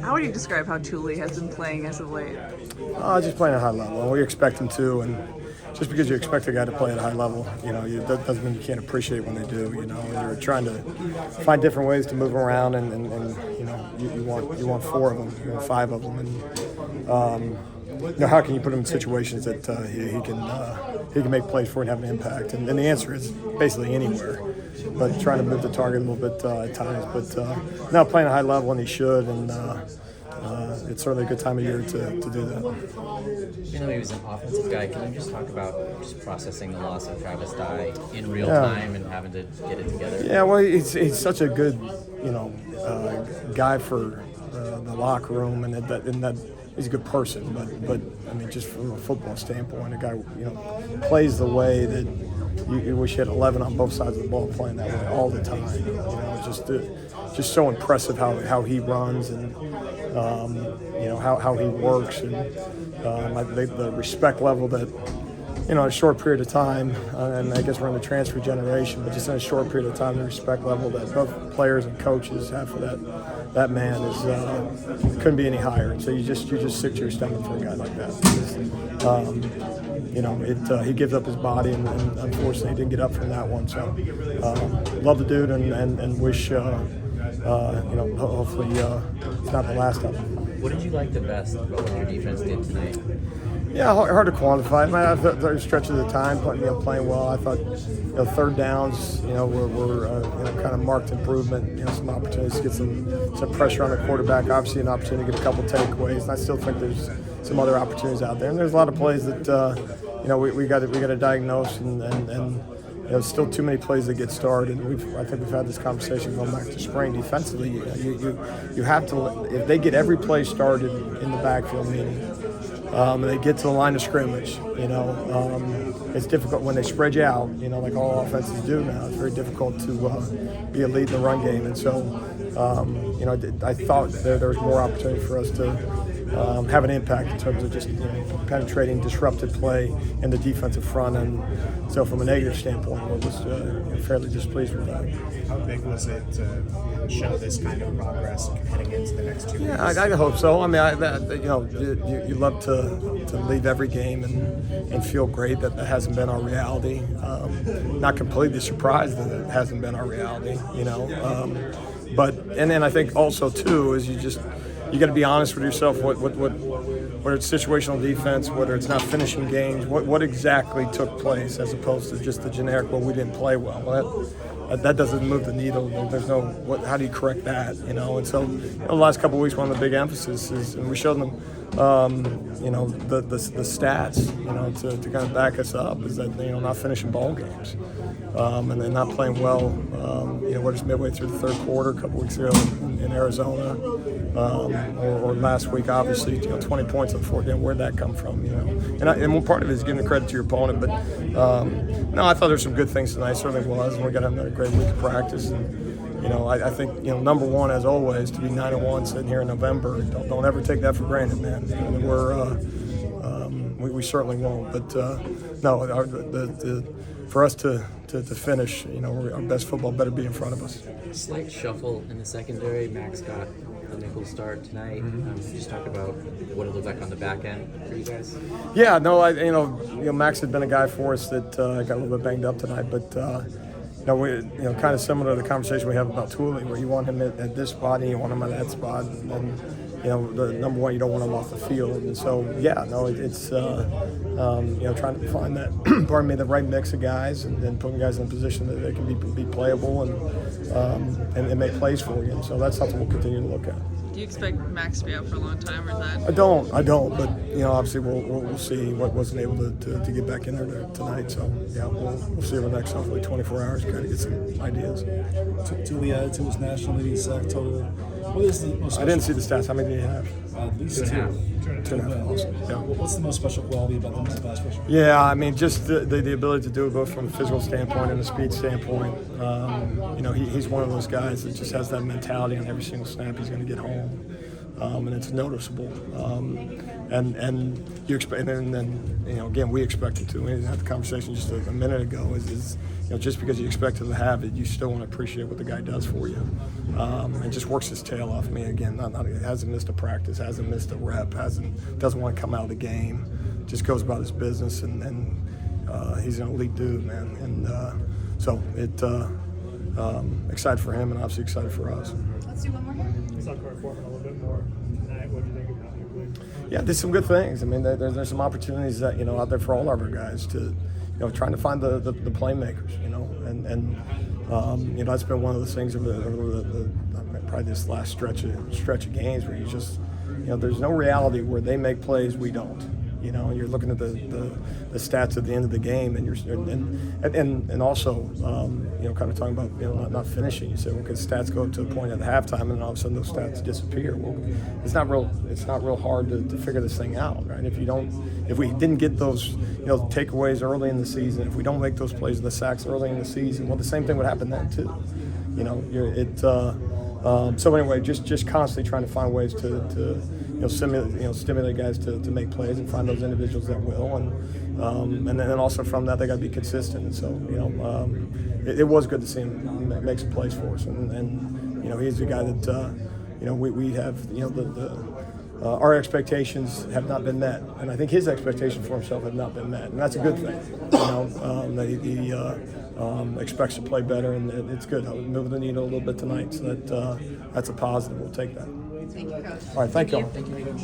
How would you describe how Tuli has been playing as of late? Just playing at a high level, and we expect him to. And just because you expect a guy to play at a high level, that doesn't mean you can't appreciate when they do. You're trying to find different ways to move him around, and you want 4 of them, you want 5 of them, and how can you put him in situations that he can make plays for and have an impact? And the answer is basically anywhere. But trying to move the target a little bit at times. But now playing at a high level, and he should, and it's certainly a good time of year to do that. You know, he was an offensive guy. Can you just talk about just processing the loss of Travis Dye in real time and having to get it together? Yeah, well, he's such a good, guy for the locker room, and that he's a good person. But I mean, just from a football standpoint, a guy plays the way that you wish you had 11 on both sides of the ball playing that way all the time. Just so impressive how he runs and how he works, and the respect level that in a short period of time, and I guess we're in the transfer generation, but just in a short period of time, the respect level that both players and coaches have for that man is couldn't be any higher. And so you just sick to your stomach for a guy like that. He gives up his body, and unfortunately he didn't get up from that one. So love the dude, and wish hopefully it's not the last of him. What did you like the best about what your defense did tonight? Yeah, hard to quantify. I thought there were stretches of the time playing well. I thought third downs were kind of marked improvement. Some opportunities to get some pressure on the quarterback. Obviously, an opportunity to get a couple takeaways. And I still think there's some other opportunities out there. And there's a lot of plays that we got to diagnose, and still too many plays that get started. I think we've had this conversation going back to spring. Defensively, you have to, if they get every play started in the backfield, meaning and they get to the line of scrimmage, it's difficult when they spread you out, like all offenses do now. It's very difficult to be a lead in the run game. And so, I thought there was more opportunity for us to have an impact in terms of just penetrating, disrupted play in the defensive front. And so from a negative standpoint, I was fairly displeased with that. How big was it to show this kind of progress heading into the next 2 weeks? Yeah, I hope so. I mean, you love to leave every game and feel great that hasn't been our reality. Not completely surprised that it hasn't been our reality, But then I think also too is you got to be honest with yourself. Whether it's situational defense, whether it's not finishing games, what exactly took place, as opposed to just the generic, well, we didn't play well. That doesn't move the needle. There's no how do you correct that, And so the last couple of weeks, one of the big emphasis is, and we showed them, the stats, to kind of back us up, is that not finishing ball games, and then not playing well. We're just midway through the third quarter, a couple weeks ago in Arizona, or last week, obviously, 20 points on the fourth game. Where'd that come from? And one part of it is giving the credit to your opponent, but no, I thought there were some good things tonight. Certainly was, and we got another great week of practice. And I think number one, as always, to be 9-1 sitting here in November. Don't ever take that for granted, man. We certainly won't. But no, for us to finish, our best football better be in front of us. Slight shuffle in the secondary. Max got the nickel start tonight. Just talk about what it looked like on the back end for you guys. Yeah, no, Max had been a guy for us that got a little bit banged up tonight, but. Kind of similar to the conversation we have about Tuli, where you want him at this spot and you want him at that spot, and then, the number one, you don't want him off the field. And so, it's trying to find that, the right mix of guys, and then putting guys in a position that they can be playable and make plays for you. And so that's something we'll continue to look at. Do you expect Max to be out for a long time, or is that? I don't. But obviously we'll see what wasn't able to get back in there tonight. So we'll see over the next hopefully 24 hours, kind of get some ideas. Tuli added to his national leading sack total. What is the most? I didn't see the stats. How many did he have? At least 2. 2.5. Awesome. Yeah. What's the most special quality about the pass rusher? Yeah, I mean, just the ability to do it both from a physical standpoint and a speed standpoint. He's one of those guys that just has that mentality on every single snap. He's going to get home. and it's noticeable. And you expect, and then again, we expect him to. We had the conversation just a minute ago. Is just because you expect him to have it, you still want to appreciate what the guy does for you, and just works his tail off. I mean, again, hasn't missed a practice, hasn't missed a rep, doesn't want to come out of the game, just goes about his business, and he's an elite dude, man. And so excited for him, and obviously excited for us. Let's do one more here. I saw Corey Foreman a little bit more tonight. What do you think about your play? Yeah, did some good things. I mean, there's some opportunities that out there for all of our guys to, trying to find the playmakers. And that's been one of those things over the probably this last stretch of games where you just, there's no reality where they make plays we don't. And you're looking at the stats at the end of the game, and and also kind of talking about not finishing. You say, well, because stats go to a point at halftime, and then all of a sudden those stats disappear. Well, it's not real hard to figure this thing out, right? If we didn't get those takeaways early in the season, if we don't make those plays in the sacks early in the season, well, the same thing would happen then too. So anyway, just constantly trying to find ways to stimulate guys to make plays and find those individuals that will, and then also from that they got to be consistent. And so it was good to see him make some plays for us, and he's a guy that we have our expectations have not been met, and I think his expectations for himself have not been met, and that's a good thing. That he expects to play better, and it's good. I was moving the needle a little bit tonight, so that's a positive. We'll take that. Thank you, Coach. All right, thank you all. Thank you, Coach.